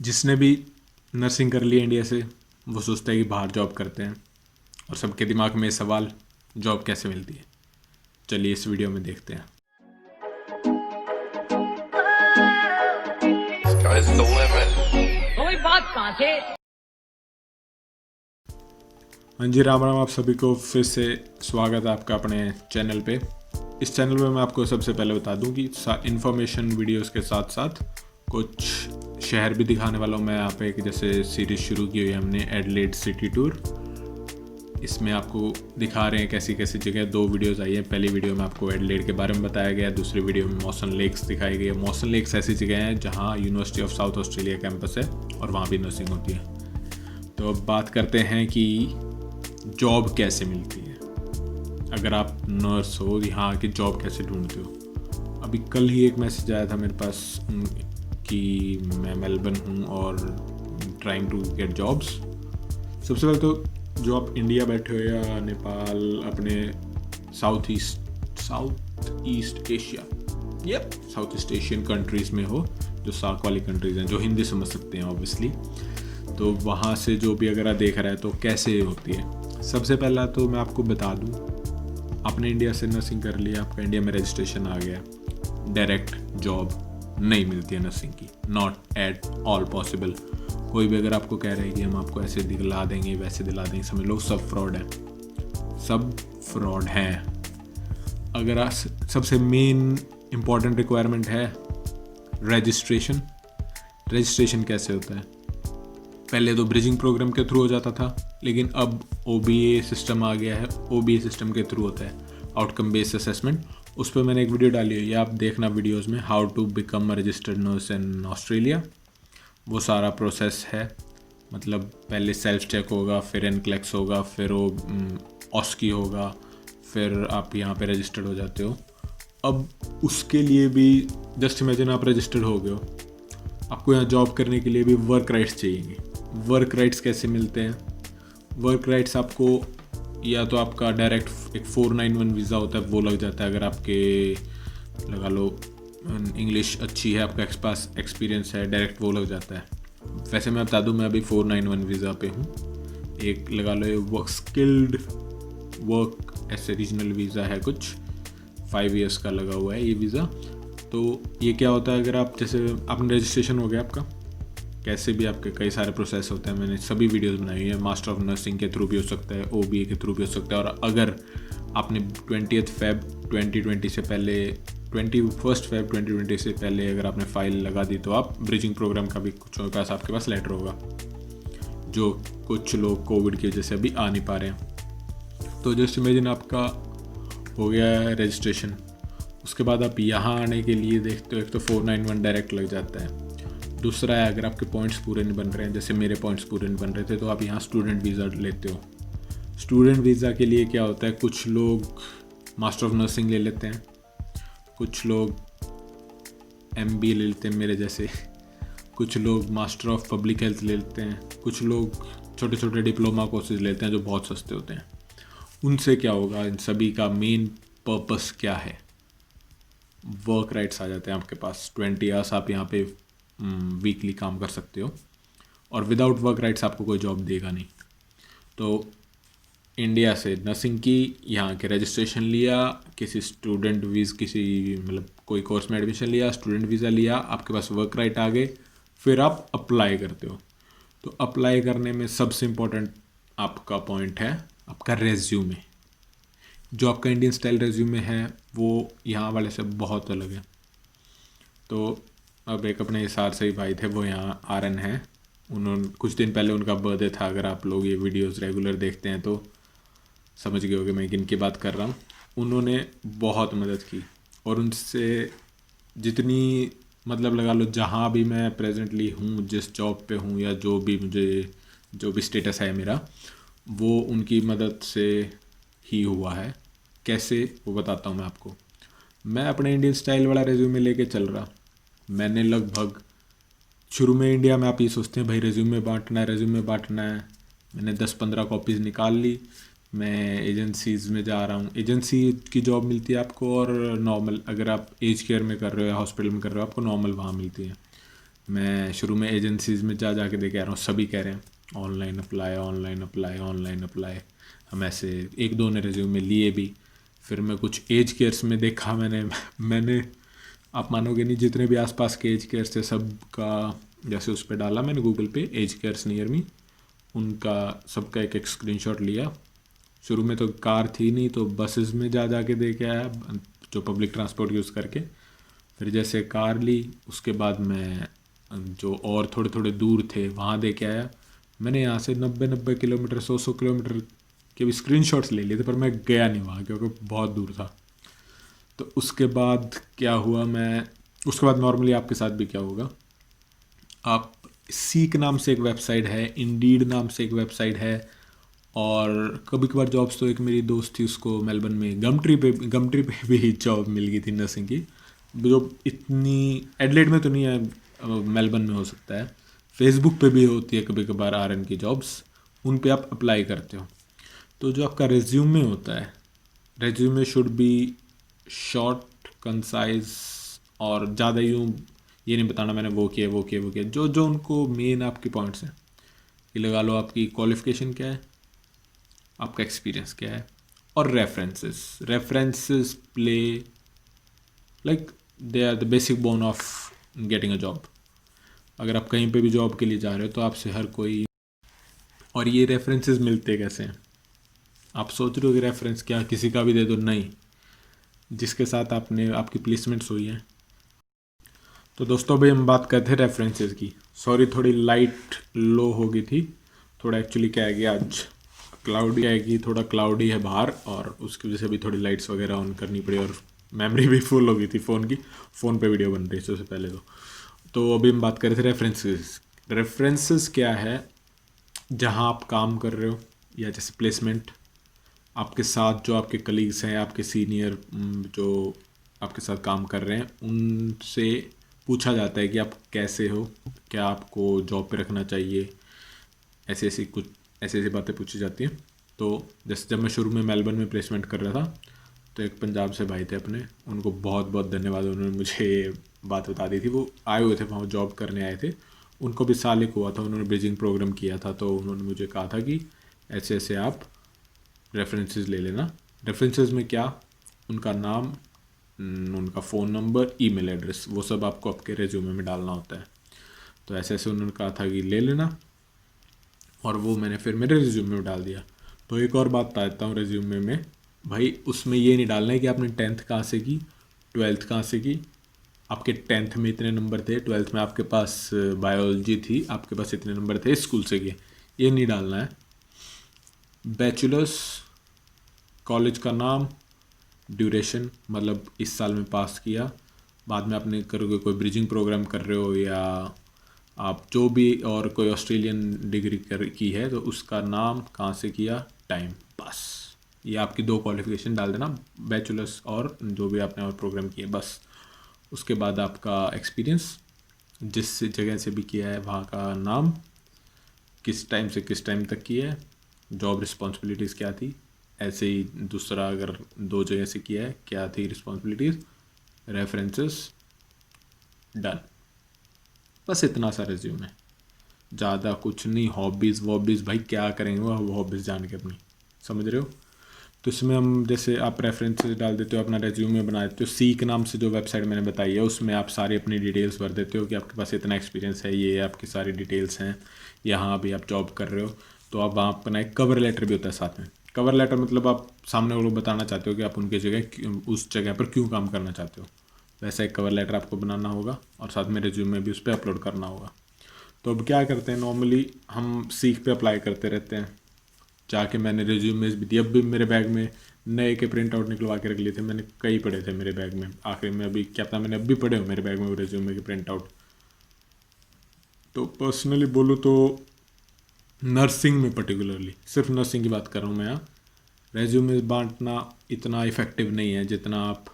जिसने भी नर्सिंग कर ली इंडिया से वो सोचता है कि बाहर जॉब करते हैं और सबके दिमाग में ये सवाल जॉब कैसे मिलती है। चलिए इस वीडियो में देखते हैं। Sky's the limit. कोई बात कहाँ से। हाँ जी, राम राम। आप सभी को फिर से स्वागत है आपका अपने चैनल पे। इस चैनल पे मैं आपको सबसे पहले बता दूं कि इन्फॉर्मेशन वीडियोस के साथ साथ कुछ शहर भी दिखाने वाला हूँ मैं यहाँ पे। जैसे सीरीज़ शुरू की हुई है हमने एडलेड सिटी टूर। इसमें आपको दिखा रहे हैं कैसी कैसी जगह। 2 वीडियोस आई हैं। पहली वीडियो में आपको एडलेड के बारे में बताया गया, दूसरी वीडियो में मॉसन लेक्स दिखाई गई है। मॉसन लेक्स ऐसी जगह है जहाँ university of south Australia campus है और वहाँ भी नर्सिंग होती है। तो अब बात करते हैं कि जॉब कैसे मिलती है। अगर आप नर्स हो, यहाँ की जॉब कैसे ढूंढते हो। अभी कल ही एक मैसेज आया था मेरे पास कि मैं मेलबर्न हूँ और ट्राइंग टू गेट जॉब्स। सबसे पहले तो जो आप इंडिया बैठे हो या नेपाल, अपने south east Asia south east Asian countries में हो, जो सार्क वाली कंट्रीज़ हैं, जो हिंदी समझ सकते हैं ऑब्वियसली, तो वहाँ से जो भी अगर आप देख रहा है तो कैसे होती है। सबसे पहला तो मैं आपको बता दूँ, आपने इंडिया से नर्सिंग कर लिया, आपका इंडिया में रजिस्ट्रेशन आ गया, डायरेक्ट जॉब नहीं मिलती है नर्सिंग की। Not at all possible. कोई भी अगर आपको कह रहे हैं कि हम आपको ऐसे दिला देंगे वैसे दिला देंगे, समझ लो सब फ्रॉड है, सब फ्रॉड हैं। अगर सबसे मेन इम्पॉर्टेंट रिक्वायरमेंट है रजिस्ट्रेशन। रजिस्ट्रेशन कैसे होता है? पहले तो ब्रिजिंग प्रोग्राम के थ्रू हो जाता था, लेकिन अब OBA सिस्टम आ गया है। OBA सिस्टम के थ्रू होता है, आउटकम बेस्ड असेसमेंट। उस पर मैंने एक वीडियो डाली है, ये आप देखना वीडियोस में, how to become a registered nurse in Australia. वो सारा प्रोसेस है। मतलब पहले सेल्फ चेक होगा, फिर एनक्लेक्स होगा, फिर वो ऑस्की होगा, फिर आप यहाँ पे रजिस्टर्ड हो जाते हो। अब उसके लिए भी जस्ट इमेजिन आप रजिस्टर्ड हो गए हो, आपको यहाँ जॉब करने के लिए भी वर्क राइट्स चाहिए। वर्क राइट्स कैसे मिलते हैं? वर्क राइट्स आपको या तो आपका डायरेक्ट एक 491 वीज़ा होता है, वो लग जाता है अगर आपके लगा लो इंग्लिश अच्छी है, आपका पास एक्सपीरियंस है, डायरेक्ट वो लग जाता है। वैसे मैं बता दूं, मैं अभी 491 वीज़ा पे हूँ। एक लगा लो ये स्किल्ड वर्क ऐसे रीजनल वीज़ा है, कुछ 5 ईयर्स का लगा हुआ है ये वीज़ा। तो ये क्या होता है, अगर आप जैसे आपने रजिस्ट्रेशन हो गया आपका, कैसे भी आपके कई सारे प्रोसेस होते हैं, मैंने सभी वीडियोस बनाई हुई है। मास्टर ऑफ नर्सिंग के थ्रू भी हो सकता है, OBA के थ्रू भी हो सकता है। और अगर आपने 20 फेब 2020 से पहले 21 फेब 2020 से पहले अगर आपने फ़ाइल लगा दी, तो आप ब्रिजिंग प्रोग्राम का भी कुछ आपके पास लेटर होगा, जो कुछ लोग कोविड की वजह से अभी आ नहीं पा रहे हैं। तो जस्ट इमेजिन आपका हो गया है रजिस्ट्रेशन। उसके बाद आप यहाँ आने के लिए देखते हो, एक तो 491 डायरेक्ट लग जाता है। दूसरा है, अगर आपके पॉइंट्स पूरे नहीं बन रहे हैं, जैसे मेरे पॉइंट्स पूरे नहीं बन रहे थे, तो आप यहाँ स्टूडेंट वीज़ा लेते हो। स्टूडेंट वीज़ा के लिए क्या होता है, कुछ लोग मास्टर ऑफ नर्सिंग ले लेते हैं, कुछ लोग MBA ले लेते हैं मेरे जैसे, कुछ लोग मास्टर ऑफ पब्लिक हेल्थ ले लेते हैं, कुछ लोग छोटे छोटे डिप्लोमा कोर्सेज लेते हैं जो बहुत सस्ते होते हैं। उनसे क्या होगा, इन सभी का मेन पर्पस क्या है? वर्क राइट्स आ जाते हैं आपके पास। 20 आवर्स आप यहाँ पे वीकली काम कर सकते हो, और विदाउट वर्क राइट्स आपको कोई जॉब देगा नहीं। तो इंडिया से नर्सिंग की, यहाँ के रजिस्ट्रेशन लिया, किसी स्टूडेंट किसी मतलब कोई कोर्स में एडमिशन लिया, स्टूडेंट वीज़ा लिया, आपके पास वर्क राइट आ गए, फिर आप अप्लाई करते हो। तो अप्लाई करने में सबसे इम्पोर्टेंट आपका पॉइंट है आपका रेज्यूमे। जो आपका इंडियन स्टाइल रेज्यूमे है वो यहाँ वाले से बहुत अलग है। तो अब एक अपने हिसार से ही भाई थे, वो यहाँ RN हैं। उन्होंने कुछ दिन पहले उनका बर्थडे था। अगर आप लोग ये वीडियोस रेगुलर देखते हैं तो समझ गए होगे मैं किन की बात कर रहा हूँ। उन्होंने बहुत मदद की, और उनसे जितनी मतलब लगा लो, जहाँ भी मैं प्रेजेंटली हूँ, जिस जॉब पे हूँ, या जो भी स्टेटस है मेरा, वो उनकी मदद से ही हुआ है। कैसे, वो बताता हूँ मैं आपको। मैं अपने इंडियन स्टाइल वाला रेज्यूमे लेके चल रहा। मैंने लगभग शुरू में इंडिया में आप ये सोचते हैं भाई रेज्यूमे बांटना है। मैंने 10-15 कॉपीज़ निकाल ली। मैं एजेंसीज़ में जा रहा हूँ, एजेंसी की जॉब मिलती है आपको, और नॉर्मल अगर आप एज केयर में कर रहे हो या हॉस्पिटल में कर रहे हो, आपको नॉर्मल वहाँ मिलती है। मैं शुरू में एजेंसीज़ में जा के देख आ रहा हूँ, सभी कह रहे हैं online apply, online apply, online apply. हम ऐसे एक दो ने रिज्यूमे लिए भी। फिर मैं कुछ एज केयर्स में देखा मैंने आप मानोगे नहीं, जितने भी आसपास के एज केयर्स थे सबका जैसे उस पर डाला मैंने गूगल पे एज केयर्स नियर मी, उनका सबका एक एक स्क्रीनशॉट लिया। शुरू में तो कार थी नहीं तो बसेस में जा के दे के आया, जो पब्लिक ट्रांसपोर्ट यूज़ करके। फिर जैसे कार ली उसके बाद मैं जो और थोड़े थोड़े दूर थे वहाँ दे के आया। मैंने यहाँ से 90 किलोमीटर 100 किलोमीटर के भी स्क्रीनशॉट्स ले लिए थे, पर मैं गया नहीं वहाँ क्योंकि बहुत दूर था। तो उसके बाद क्या हुआ, मैं उसके बाद नॉर्मली आपके साथ भी क्या होगा, आप सीक नाम से एक वेबसाइट है, इंडीड नाम से एक वेबसाइट है, और कभी कभार जॉब्स तो एक मेरी दोस्त थी उसको मेलबर्न में गमट्री पे भी जॉब मिल गई थी नर्सिंग की, जो इतनी एडलेड में तो नहीं है, मेलबर्न में हो सकता है। फेसबुक पे भी होती है कभी कभार आरएन की जॉब्स, उन पे आप अप्लाई करते हो। तो जो आपका रेज्यूमे होता है, resume should be short concise, और ज़्यादा यूँ ये नहीं बताना मैंने वो किया वो किया वो किया। जो जो उनको मेन आपके पॉइंट्स हैं ये लगा लो, आपकी क्वालिफ़िकेशन क्या है, आपका एक्सपीरियंस क्या है, और references play like they are the basic bone of getting a job. अगर आप कहीं पे भी जॉब के लिए जा रहे हो तो आपसे हर कोई, और ये रेफरेंसेस मिलते कैसे हैं, आप सोच रहे हो कि रेफरेंस क्या किसी का भी दे दो, नहीं, जिसके साथ आपकी प्लेसमेंट्स हुई है। तो दोस्तों अभी हम बात करते हैं रेफरेंसेस की। सॉरी थोड़ी लाइट लो हो गई थी, थोड़ा एक्चुअली क्या है कि आज क्लाउडी है कि थोड़ा क्लाउडी है बाहर, और उसकी वजह से भी थोड़ी लाइट्स वगैरह ऑन करनी पड़ी, और मेमोरी भी फुल हो गई थी फ़ोन की, फ़ोन पे वीडियो बन रही थी उससे पहले। तो अभी हम बात कर रहे थे रेफरेंसेस। रेफरेंसेस क्या है, जहाँ आप काम कर रहे हो या जैसे प्लेसमेंट, आपके साथ जो आपके कलीग्स हैं, आपके सीनियर जो आपके साथ काम कर रहे हैं, उनसे पूछा जाता है कि आप कैसे हो, क्या आपको जॉब पे रखना चाहिए, ऐसी ऐसी बातें पूछी जाती हैं। तो जैसे जब मैं शुरू में मेलबर्न में प्लेसमेंट कर रहा था तो एक पंजाब से भाई थे अपने, उनको बहुत बहुत धन्यवाद, उन्होंने मुझे बात बता दी थी। वो आए हुए थे वहाँ, जॉब करने आए थे, उनको भी साल एक हुआ था, उन्होंने ब्रिजिंग प्रोग्राम किया था। तो उन्होंने मुझे कहा था कि ऐसे ऐसे आप रेफरेंसेस ले लेना। रेफरेंसेस में क्या, उनका नाम, उनका फ़ोन नंबर, ईमेल एड्रेस, वो सब आपको आपके रेज्यूमे में डालना होता है। तो ऐसे ऐसे उन्होंने कहा था कि ले लेना, और वो मैंने फिर मेरे रिज्यूमे में डाल दिया। तो एक और बात बता देता हूँ रिज्यूमे में, भाई उसमें ये नहीं डालना है कि आपने 10th कहाँ से की, 12th कहाँ से की, आपके 10th में इतने नंबर थे, 12th में आपके पास बायोलॉजी थी, आपके पास इतने नंबर थे, स्कूल से किए, ये नहीं डालना है। बैचलर्स, कॉलेज का नाम, ड्यूरेशन, मतलब इस साल में पास किया, बाद में आपने करोगे कोई ब्रिजिंग प्रोग्राम कर रहे हो, या आप जो भी और कोई ऑस्ट्रेलियन डिग्री की है तो उसका नाम, कहाँ से किया, टाइम, बस। ये आपकी दो क्वालिफिकेशन डाल देना, बैचलर्स और जो भी आपने और प्रोग्राम किए, बस। उसके बाद आपका एक्सपीरियंस, जिस जगह से भी किया है वहाँ का नाम, किस टाइम से किस टाइम तक किया है, जॉब रिस्पॉन्सिबिलिटीज़ क्या थी, ऐसे ही दूसरा अगर 2 जगह से किया है क्या थी रिस्पॉन्सिबिलिटीज़, रेफरेंसेस, डन। बस इतना सा रिज्यूम है, ज़्यादा कुछ नहीं। हॉबीज़ वॉबीज़ भाई क्या करेंगे वो हॉबीज़ जान के अपनी, समझ रहे हो। तो इसमें हम जैसे आप रेफरेंसेस डाल देते हो, अपना रेज्यूमे बना देते हो, सीक नाम से जो वेबसाइट मैंने बताई है उसमें आप सारी अपनी डिटेल्स भर देते हो कि आपके पास इतना एक्सपीरियंस है, ये आपकी सारी डिटेल्स हैं, यहाँ अभी आप जॉब कर रहे हो। तो अब वहाँ अपना एक कवर लेटर भी होता है साथ में। कवर लेटर मतलब आप सामने वालों को बताना चाहते हो कि आप उनकी जगह उस जगह पर क्यों काम करना चाहते हो, वैसा एक कवर लेटर आपको बनाना होगा, और साथ में रिज्यूमे भी उस पर अपलोड करना होगा। तो अब क्या करते हैं, नॉर्मली हम सीख पे अप्लाई करते रहते हैं, जाके मैंने रिज्यूमेज भी दिए। अब भी मेरे बैग में नए के प्रिंट आउट निकलवा के रख लिए थे, मैंने कई पड़े थे मेरे बैग में, आखिरी में अभी क्या पता मैंने अभी पड़े हो मेरे बैग में वो रिज्यूमे के प्रिंट आउट। तो पर्सनली बोलूँ तो नर्सिंग में पर्टिकुलरली, सिर्फ नर्सिंग की बात कर रहा हूँ मैं यहाँ, रेज्यूमे बांटना इतना इफ़ेक्टिव नहीं है जितना आप,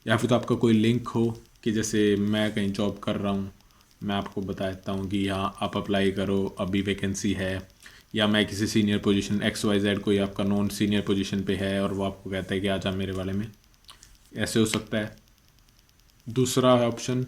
या फिर तो आपका कोई लिंक हो कि जैसे मैं कहीं जॉब कर रहा हूँ, मैं आपको बता देता हूँ कि यहाँ आप अप्लाई करो, अभी वैकेंसी है, या मैं किसी सीनियर पोजीशन XYZ कोई आपका नॉन सीनियर पोजीशन पे है और वो आपको कहता है कि आ जा मेरे वाले में, ऐसे हो सकता है। दूसरा है ऑप्शन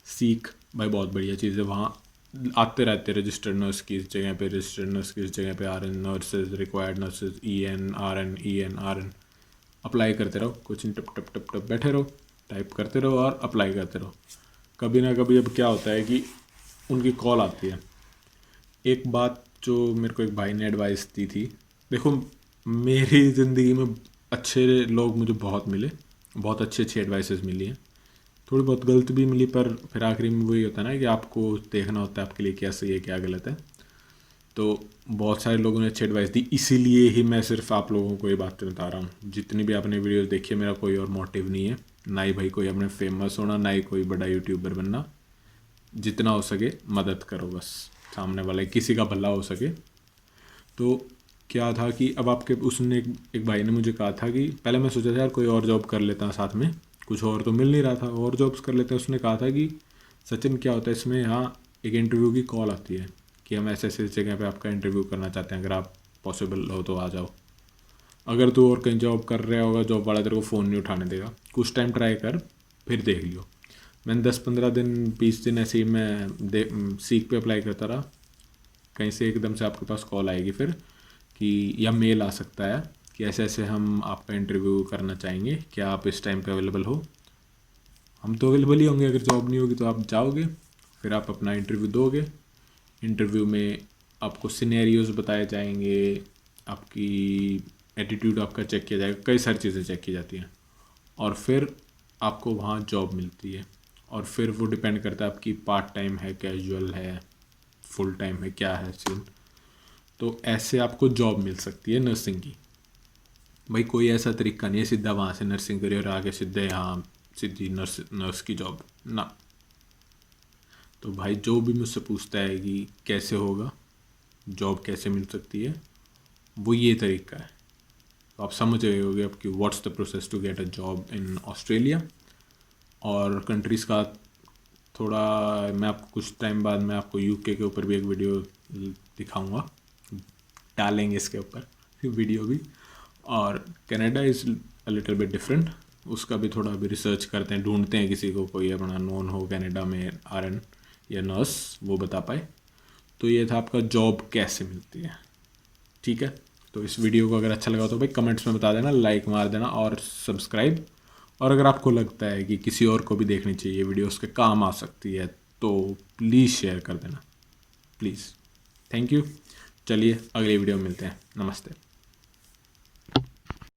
सीक भाई बहुत बढ़िया चीज़ है। वहाँ आते रहते रजिस्टर्ड नर्स की इस जगह पे, रजिस्टर्ड नर्स की इस जगह पे, RN nurses, required nurses, EN RN EN RN। Apply करते रहो, कुछ नहीं, टप टप टप टप बैठे रहो, टाइप करते रहो और अप्लाई करते रहो। कभी ना कभी अब क्या होता है कि उनकी कॉल आती है। एक बात जो मेरे को एक भाई ने एडवाइस दी थी, देखो मेरी ज़िंदगी में अच्छे लोग मुझे बहुत मिले, बहुत अच्छी एडवाइसेस मिली हैं, थोड़ी बहुत गलत भी मिली, पर फिर आखिरी में वही होता है ना कि आपको देखना होता है आपके लिए क्या सही है क्या गलत है। तो बहुत सारे लोगों ने अच्छी एडवाइस दी, इसीलिए ही मैं सिर्फ आप लोगों को ये बातें बता रहा हूँ। जितनी भी आपने वीडियोस देखी है, मेरा कोई और मोटिव नहीं है, ना ही भाई कोई अपने फेमस होना, ना ही कोई बड़ा यूट्यूबर बनना। जितना हो सके मदद करो, बस सामने वाले किसी का भला हो सके। तो क्या था कि अब आपके उसने एक भाई ने मुझे कहा था कि पहले मैं सोचा था यार कोई और जॉब कर लेता साथ में, कुछ और तो मिल नहीं रहा था, और जॉब्स कर लेते हैं। उसने कहा था कि सचिन क्या होता है इसमें, यहाँ एक इंटरव्यू की कॉल आती है कि हम ऐसे ऐसे जगह पे आपका इंटरव्यू करना चाहते हैं, अगर आप पॉसिबल हो तो आ जाओ। अगर तू और कहीं जॉब कर रहा होगा, जॉब वाला तेरे को फ़ोन नहीं उठाने देगा, कुछ टाइम ट्राई कर फिर देख लियो। मैंने 10-15 दिन 20 दिन ऐसे ही मैं सीख पे अप्लाई करता रहा। कहीं से एकदम से आपके पास कॉल आएगी फिर कि, या मेल आ सकता है कि ऐसे ऐसे हम आपका इंटरव्यू करना चाहेंगे, क्या आप इस टाइम पे अवेलेबल हो। हम तो अवेलेबल ही होंगे, अगर जॉब नहीं होगी तो आप जाओगे, फिर आप अपना इंटरव्यू दोगे। इंटरव्यू में आपको सिनेरियोज बताए जाएंगे, आपकी एटीट्यूड आपका चेक किया जाएगा, कई सारी चीज़ें चेक की जाती हैं, और फिर आपको वहाँ जॉब मिलती है। और फिर वो डिपेंड करता है आपकी पार्ट टाइम है, कैजुअल है, फुल टाइम है, क्या है सीन। तो ऐसे आपको जॉब मिल सकती है नर्सिंग की। भाई कोई ऐसा तरीका नहीं है सीधा वहाँ से नर्सिंग करिए और आगे सीधे यहाँ सीधी नर्स की जॉब ना। तो भाई जो भी मुझसे पूछता है कि कैसे होगा, जॉब कैसे मिल सकती है, वो ये तरीका है। तो आप समझ गए होगे अब कि what's the process to get a job in Australia. और कंट्रीज़ का थोड़ा मैं आपको कुछ टाइम बाद मैं आपको UK के ऊपर भी एक वीडियो दिखाऊंगा, डालेंगे इसके ऊपर वीडियो भी। और Canada is a little bit different, उसका भी थोड़ा अभी रिसर्च करते हैं, ढूंढते हैं किसी को, कोई अपना नोन हो कनाडा में RN या नर्स, वो बता पाए। तो ये था आपका जॉब कैसे मिलती है, ठीक है। तो इस वीडियो को अगर अच्छा लगा तो भाई कमेंट्स में बता देना, लाइक मार देना और सब्सक्राइब। और अगर आपको लगता है कि किसी और को भी देखनी चाहिए वीडियो, उसके काम आ सकती है, तो प्लीज़ शेयर कर देना, प्लीज़। Thank you. चलिए अगली वीडियो में मिलते हैं, नमस्ते।